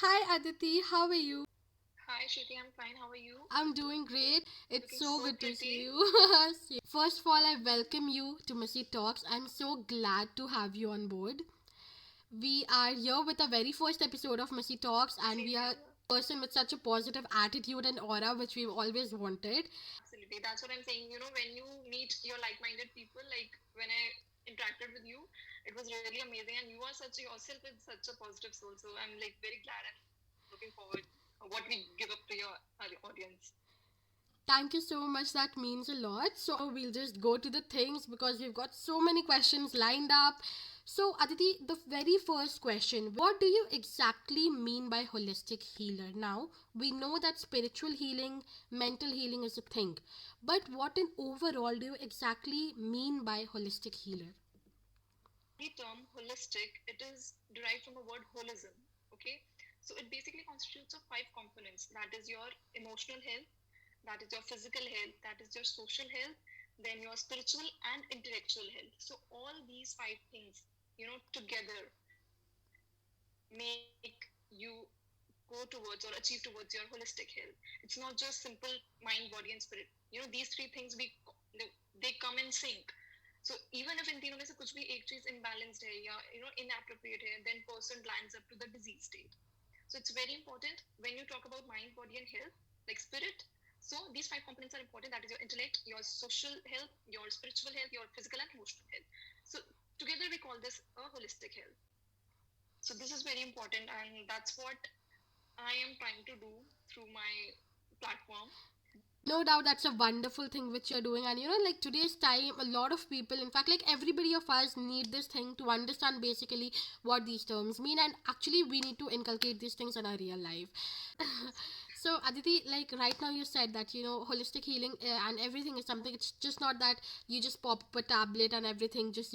Hi Aditi, how are you? Hi Shruti, I'm fine. How are you? I'm doing great. It's Looking so so good to see pretty. you. First of all, I welcome you to Missy Talks. I'm so glad to have you on board. We are here with the very first episode of Missy Talks, and Same we are here. a person with such a positive attitude and aura, which we've always wanted. Absolutely. That's what I'm saying. When you meet your like-minded people, like when I interacted with you, it was really amazing. And you are such yourself with such a positive soul. So I'm like very glad and looking forward what we give up to your audience. Thank you so much. That means a lot. So we'll just go to the things because we've got so many questions lined up. So Aditi, the very first question, what do you exactly mean by holistic healer? Now, we know that spiritual healing, mental healing is a thing. But what in overall do you exactly mean by holistic healer? The term holistic, it is derived from the word holism. Okay. So it basically constitutes of five components. That is your emotional health, that is your physical health, that is your social health, then your spiritual and intellectual health. So all these five things, together make you go towards or achieve towards your holistic health. It's not just simple mind, body, and spirit. These three things they come in sync. So even if इन तीनों में से कुछ भी एक चीज imbalanced है या inappropriate है, then person lands up to the disease state. So it's very important when you talk about mind, body, and health, like spirit. So these five components are important. That is your intellect, your social health, your spiritual health, your physical and emotional health. So together we call this a holistic health. So this is very important, and that's what I am trying to do through my platform. No doubt that's a wonderful thing which you're doing, and like today's time a lot of people, in fact like everybody of us, need this thing to understand basically what these terms mean, and actually we need to inculcate these things in our real life. So Aditi, like right now you said that holistic healing and everything is something, it's just not that you just pop up a tablet and everything just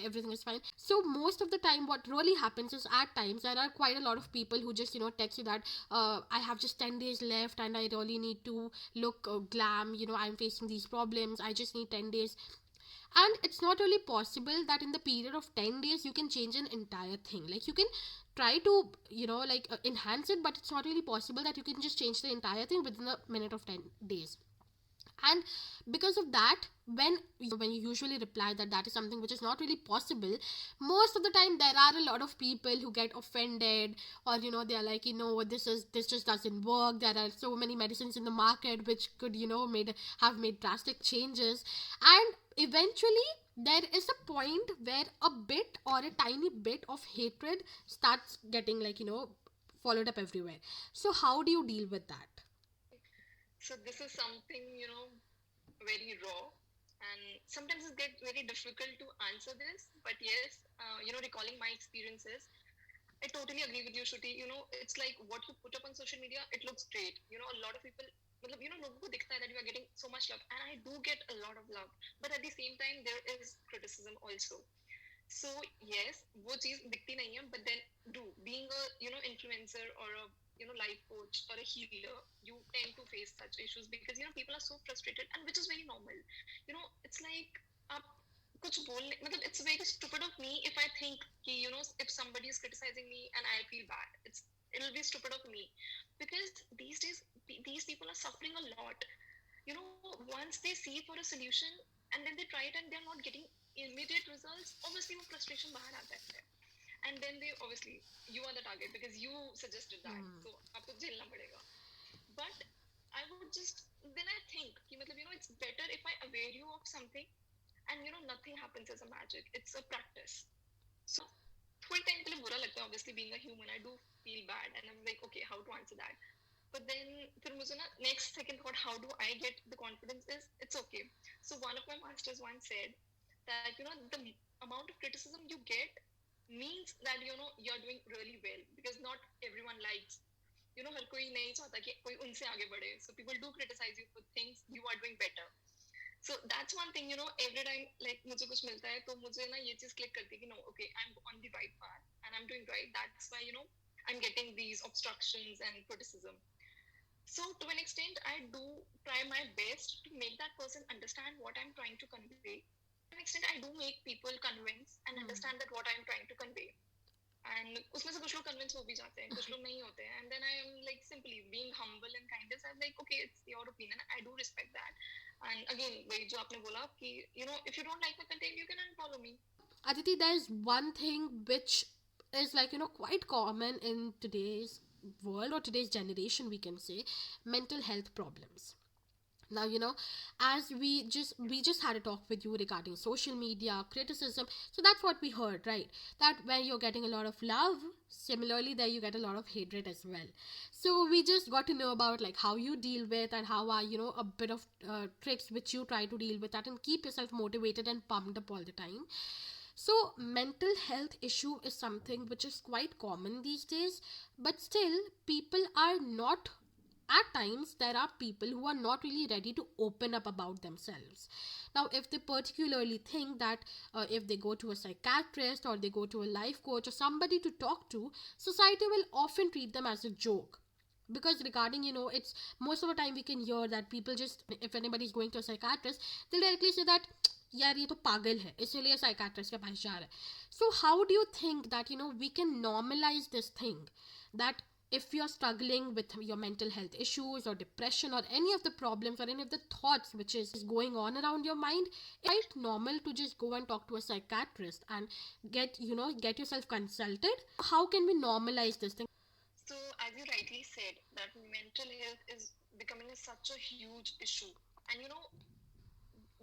everything is fine. So most of the time what really happens is at times there are quite a lot of people who just text you that I have just 10 days left and I really need to look glam, I'm facing these problems, I just need 10 days. And it's not really possible that in the period of 10 days you can change an entire thing. Like you can try to enhance it, but it's not really possible that you can just change the entire thing within a minute of 10 days. And because of that, when you usually reply that that is something which is not really possible, most of the time there are a lot of people who get offended, or they're like, this just doesn't work, there are so many medicines in the market which could have made drastic changes. And eventually there is a point where a bit or a tiny bit of hatred starts getting followed up everywhere. So how do you deal with that? So this is something very raw, and sometimes it gets very difficult to answer this. But yes, recalling my experiences, I totally agree with you, Shruti. It's like what you put up on social media, it looks great. A lot of people, लोगों को दिखता है that you are getting so much love, and I do get a lot of love. But at the same time, there is criticism also. So yes, वो चीज दिखती नहीं है, but then being a influencer or a life coach or a healer, you tend to face such issues because people are so frustrated, and which is very normal. It's like आप कुछ बोलने मतलब it's very stupid of me if I think कि if somebody is criticizing me and I feel bad, it'll be stupid of me because these days these people are suffering a lot. Once they see for a solution and then they try it and they're not getting immediate results, obviously वो frustration बाहर आता है. And then they obviously you are the target because you suggested that, so आपको झेलना पड़ेगा. But I would just then I think कि मतलब it's better if I aware you of something and nothing happens as a magic. It's a practice. So थोड़ी time के लिए बुरा लगता है, obviously being a human I do feel bad and I'm like okay how to answer that. But then फिर मुझे ना next second thought how do I get the confidence is it's okay. So one of my masters once said that the amount of criticism you get means that you're doing really well because not everyone likes हर कोई नहीं चाहता कि कोई उनसे आगे बढ़े. So people do criticize you for things you are doing better. So that's one thing, every time like मुझे कुछ मिलता है तो मुझे ना ये चीज क्लिक करती है कि no, okay, I'm on the right path and I'm doing right. That's why I'm getting these obstructions and criticism. So to an extent, I do try my best to make that person understand what I'm trying to convey. To an extent, I do make people convince and understand that what I'm trying to convey. And उसमें से कुछ लोग convince हो भी जाते हैं, कुछ लोग नहीं होते हैं, and then I am like simply being humble and kindness, I am like okay it's your opinion, I do respect that. And again वही जो आपने बोला कि if you don't like my content you can unfollow me. Aditi, there's one thing which is like, quite common in today's world or today's generation, we can say, mental health problems. Now, as we just had a talk with you regarding social media criticism. So that's what we heard, right? That when you're getting a lot of love, similarly there you get a lot of hatred as well. So we just got to know about like how you deal with, and how are, a bit of tricks which you try to deal with that and keep yourself motivated and pumped up all the time. So, mental health issue is something which is quite common these days, but still, people are not. At times, there are people who are not really ready to open up about themselves. Now, if they particularly think that if they go to a psychiatrist or they go to a life coach or somebody to talk to, society will often treat them as a joke. Because regarding, it's most of the time we can hear that people just, if anybody is going to a psychiatrist, they'll directly say that यार ये तो पागल है इसीलिए psychiatrist के पास जा रहा है. So how do you think that we can normalise this thing that if you're struggling with your mental health issues or depression or any of the problems or any of the thoughts which is going on around your mind, it's quite normal to just go and talk to a psychiatrist and get yourself consulted. How can we normalize this thing? So, as you rightly said, that mental health is becoming such a huge issue. And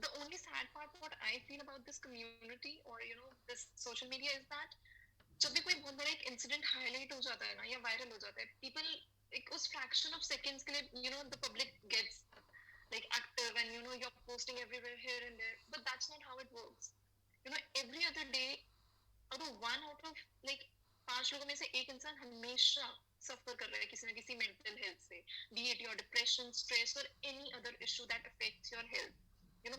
the only sad part what I feel about this community or this social media is that जब भी कोई बहुत बड़ा एक incident highlight हो जाता है ना या वायरल हो जाता है, पीपल एक उस फ्रैक्शन ऑफ सेकंड्स के लिए the public gets like active and you're posting everywhere here and there, but that's not how it works. Every other day अगर one out of like 5 लोगों में से एक इंसान हमेशा सफर कर रहा है किसी ना किसी मेंटल हेल्थ से, be it your depression, stress or any other issue that affects your health,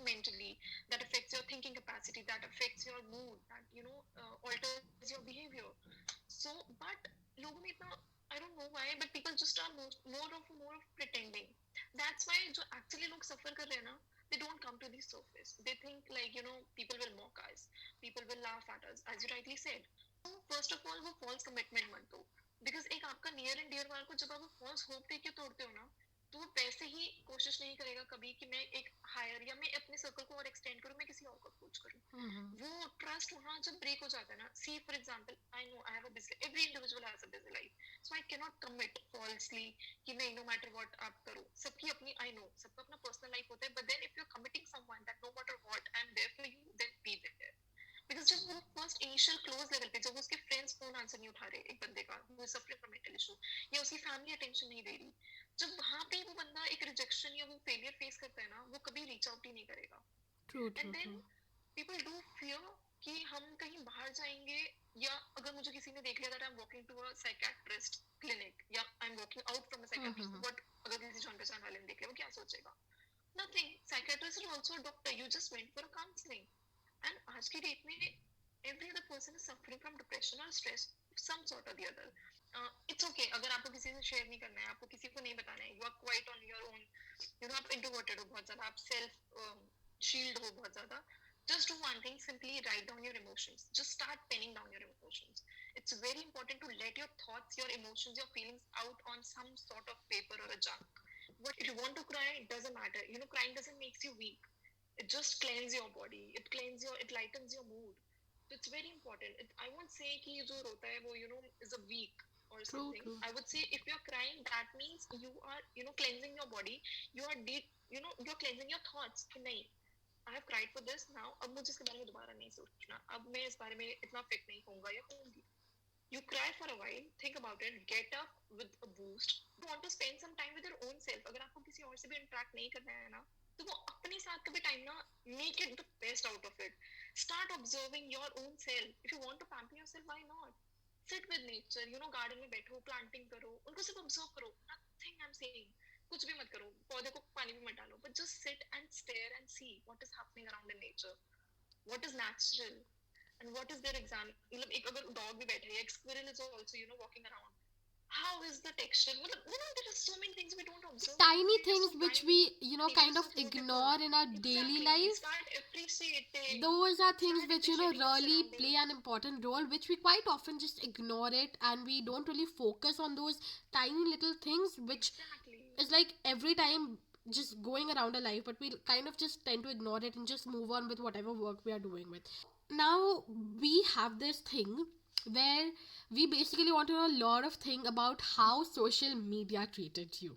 mentally, that affects your thinking capacity, that affects your mood, that alters your behavior. So but लोगों में इतना, I don't know why, but people just are more of pretending. That's why जो actually लोग suffer कर रहे हैं ना, they don't come to the surface. They think like people will mock us, people will laugh at us, as you rightly said. So first of all वो false commitment मत दो, because एक आपका near and dear वाले को जब आप false hope दे के तोड़ते हो ना, तो वो वैसे ही कोशिश नहीं करेगा कभी कि मैं एक हायर या मैं अपने सर्कल को और एक्सटेंड करूं, मैं किसी और को अप्रोच करूं. वो ट्रस्ट वहां जब ब्रेक हो जाता है ना, see for example I know I have a busy, every individual has a busy life, so I can not commit falsely कि नहीं नो मैटर व्हाट आप करो. सबकी अपनी, आई नो सबका अपना पर्सनल लाइफ होता है, but then if you are committing someone that no matter what I am there for you, then be there. Because जब वो फर्स्ट इनिशियल क्लोज लेवल पे जब उसके फ्रेंड्स फोन आंसर नहीं उठा रहे एक बंदे का वो सफरिंग फ्रॉम मेंटल इशू, या उसकी फैमिली अटेंशन नहीं दे रही, जब वहां पे वो बंदा एक रिजेक्शन या वो फेलियर फेस करता है ना, वो कभी रीच आउट ही नहीं करेगा. And then people do fear कि हम कहीं बाहर जाएंगे, या अगर मुझे किसी ने देख लिया that I am walking to a psychiatrist clinic या I am walking out from a psychiatrist, but अगर किसी जान पहचान वाले ने देख लिया वो क्या सोचेगा? Nothing. Psychiatrist is also a doctor, you just went for a counselling. And आज की डेट में every other person is suffering from depression or stress of some sort or the other. It's okay अगर आपको किसी से share नहीं करना है, आपको किसी को नहीं बताना है, you are quite on your own, आप introverted हो बहुत ज़्यादा, आप self shield हो बहुत ज़्यादा, just do one thing, simply write down your emotions. Just start penning down your emotions. It's very important to let your thoughts, your emotions, your feelings out on some sort of paper or a junk. What if you want to cry, it doesn't matter. Crying doesn't make you weak. It just cleanses your body. It lightens your mood. So it's very important. I won't say कि जो रोता है वो is a weak or something. True. I would say if you're crying, that means you are cleansing your body. You are you're cleansing your thoughts. कि नहीं, I have cried for this now. अब मुझे इसके बारे में दोबारा नहीं सोचना. अब मैं इस बारे में इतना affect नहीं होऊंगा या होऊंगी. You cry for a while, think about it, get up with a boost. You want to spend some time with your own self. अगर आपको किसी और से भी interact नहीं करना है ना, तो वो अपने साथ का भी टाइम ना, make it the best out of it. Start observing your own self. If you want to pamper yourself, why not? Sit with nature, garden में बैठो, planting करो, उनको सिर्फ observe करो. Nothing I'm saying. कुछ भी मत करो, पौधे को पानी भी मत डालो, but just sit and stare and see what is happening around in nature. What is natural and what is their exam. मतलब एक अगर dog भी बैठा है, एक squirrel is also walking around. how is the texture? There are so many things we don't observe, but Tiny we just things so which blind. we, Nature kind is of so beautiful. ignore in our daily Exactly. life. Start appreciating. Those are things Start which, appreciating your really surroundings. play an important role, which we quite often just ignore it, and we don't really focus on those tiny little things, which Exactly. is like every time just going around our life, but we kind of just tend to ignore it and just move on with whatever work we are doing with. Now we have this thing where we basically want to know a lot of thing about how social media treated you.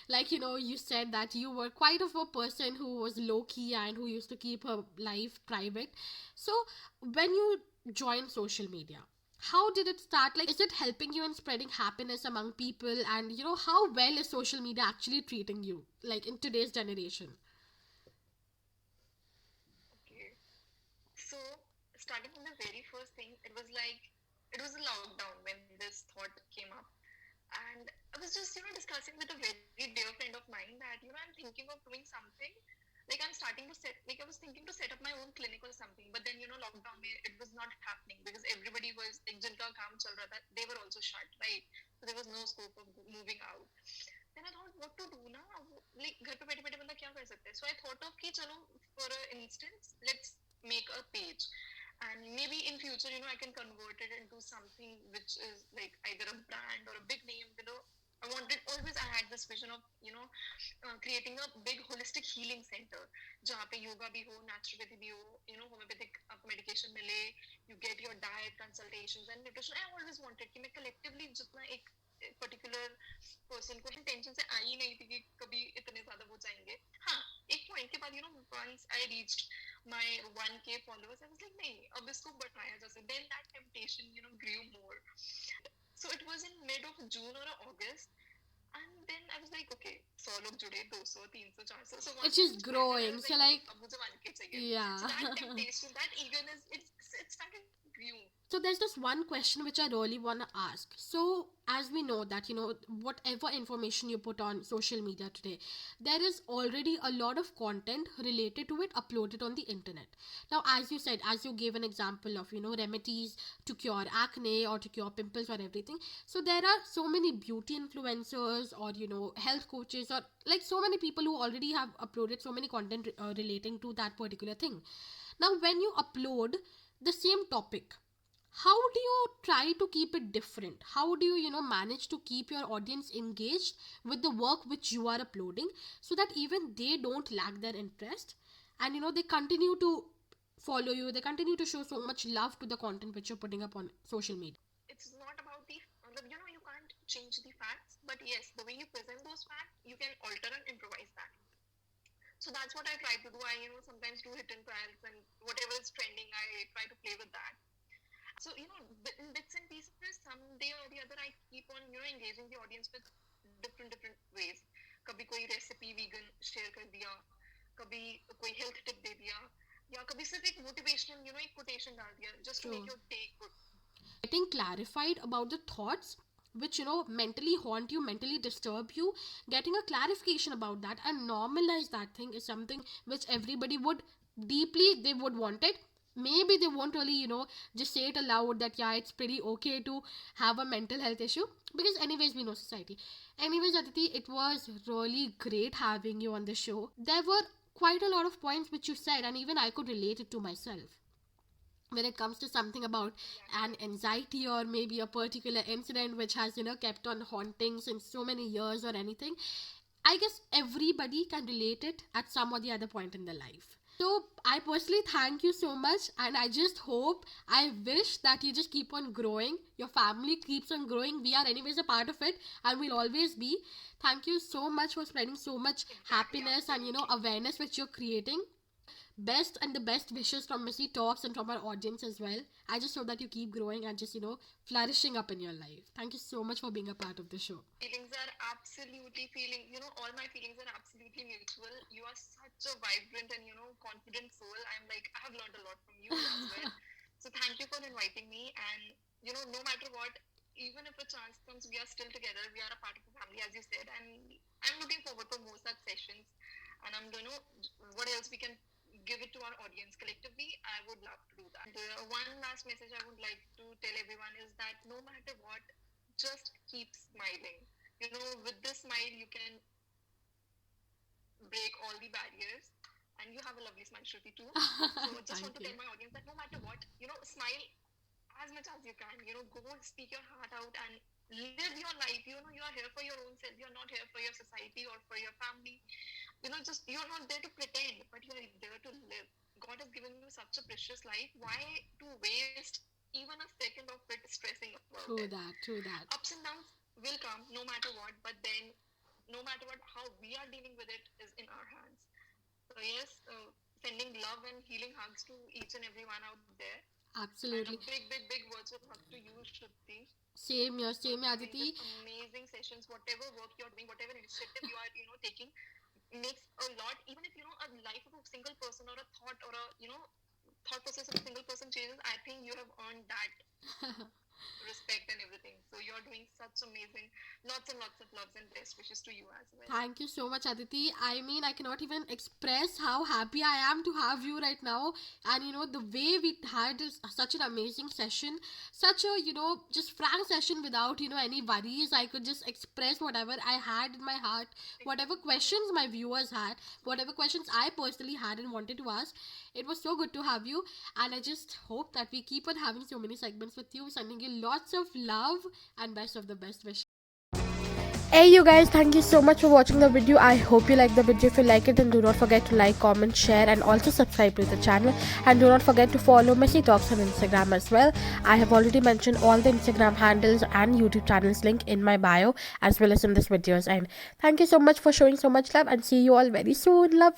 Like, you said that you were quite of a person who was low key and who used to keep her life private. So when you joined social media, how did it start? Like, is it helping you in spreading happiness among people? And how well is social media actually treating you, like in today's generation? Okay. So, starting from the very first thing, it was a lockdown when this thought came up. And I was just, discussing with a very dear friend of mine that, I'm thinking of doing something. Like I'm starting to set, like I was thinking to set up my own clinic or something. But then, lockdown, it was not happening because everybody was, like, jinka kaam chal raha tha, they were also shut, right? So there was no scope of moving out. Then I thought, what to do now? Like, घर पे बैठे बैठे बंदा क्या कर सकता है? So I thought of कि चलो, for an instance, let's make a page, and maybe in future, I can convert it into something which is like either a brand or a big name. I had this vision of, creating a big holistic healing center जहाँ पे yoga भी हो, naturopathy भी हो, homeopathic आपको medication मिले, you get your diet consultations and nutrition. I always wanted कि मैं collectively जितना एक पर्टिकुलर पर्सन को टेंशन से आई नहीं थी कि कभी इतने ज्यादा वो जाएंगे. हाँ, एक पॉइंट के बाद, once I reached my 1K followers, I was like, नहीं, अब इसको बढ़ाया जा सकता. Then that temptation, grew more. So it was in mid of June or August. And then I was like, okay, 100 लोग जुड़े, 200, 300, 400. So It's once it just expanded, I growing. was So like, like, अब मुझे 1K चाहिए. yeah. So that temptation, that eagerness, it started grew. So there's this one question which I really want to ask. So as we know that, whatever information you put on social media today, there is already a lot of content related to it uploaded on the internet. Now, as you said, as you gave an example of, remedies to cure acne or to cure pimples or everything. So there are so many beauty influencers or, health coaches or like so many people who already have uploaded so many content relating to that particular thing. Now, when you upload the same topic, how do you try to keep it different? How do you, manage to keep your audience engaged with the work which you are uploading so that even they don't lack their interest and, they continue to follow you, they continue to show so much love to the content which you're putting up on social media? It's not about you can't change the facts, but yes, the way you present those facts, you can alter and improvise that. So that's what I try to do. I, sometimes do hit and trials, and whatever is trending, I try to play with that. So, in bits and pieces, someday or the other, I keep on, engaging the audience with different ways. कभी कोई recipe vegan share कर दिया, कभी कोई health tip दे दिया, या कभी सिर्फ एक मोटिवेशनल, एक कोटेशन डाल दिया, just to make True. your day good. Getting clarified about the thoughts which, mentally haunt you, mentally disturb you, getting a clarification about that and normalize that thing is something which everybody would deeply, they would want it. Maybe they won't really, just say it aloud that yeah, it's pretty okay to have a mental health issue, because anyways we know society. Anyways, Aditi, it was really great having you on the show. There were quite a lot of points which you said and even I could relate it to myself when it comes to something about an anxiety or maybe a particular incident which has, kept on haunting since so many years or anything. I guess everybody can relate it at some or the other point in their life. So I personally thank you so much, and I just hope, I wish that you just keep on growing, your family keeps on growing. We are anyways a part of it and we'll always be. Thank you so much for spreading so much happiness and, awareness which you're creating. Best and the best wishes from Missy Talks and from our audience as well. I just hope that you keep growing and just, flourishing up in your life. Thank you so much for being a part of the show. Feelings are absolutely all my feelings are absolutely mutual. You are such a vibrant and, confident soul. I'm like, I have learned a lot from you as well. So thank you for inviting me. And, no matter what, even if a chance comes, we are still together. We are a part of the family, as you said. And I'm looking forward for more such sessions. And I'm going to know what else we can give it to our audience collectively. I would love to do that. The one last message I would like to tell everyone is that no matter what, just keep keep smiling. You know, with this smile, you can break all the barriers. And you have a lovely smile, Shruti, too. So just Thank want to you. tell my audience that no matter what, you know, smile as much as you can. You know, go speak your heart out and live your life. You know, you are here for your own self. You're not here for your society or for your family. You know, just you're not there to pretend, but you're there to live. God has given you such a precious life. Why to waste even a second of it stressing about True it? that, true that. Ups and downs will come no matter what, but then no matter what, how we are dealing with it is in our hands. So yes, sending love and healing hugs to each and everyone out there, and a Absolutely. big virtual hug to you, Shruti, Same here, for having Aditi. this amazing sessions. Whatever work you're doing, whatever initiative you are, you know, taking, makes a lot. Even if you know a life of a single person or a thought or a thought process of a single person changes, I think you have earned that respect and everything. So you're doing such amazing. Lots and lots of loves and best wishes to you as well. Thank you so much, Aditi. I mean, I cannot even express how happy I am to have you right now. And the way we had such an amazing session, such a, just frank session without, any worries. I could just express whatever I had in my heart, whatever questions my viewers had, whatever questions I personally had and wanted to ask. It was so good to have you. And I just hope that we keep on having so many segments with you, sending you lots of love and best of the best wishes. Hey you guys, thank you so much for watching the video. I hope you like the video. If you like it, then do not forget to like, comment, share and also subscribe to the channel. And do not forget to follow Messy Talks on Instagram as well. I have already mentioned all the Instagram handles and YouTube channels link in my bio as well as in this video's end. Thank you so much for showing so much love and see you all very soon. Love.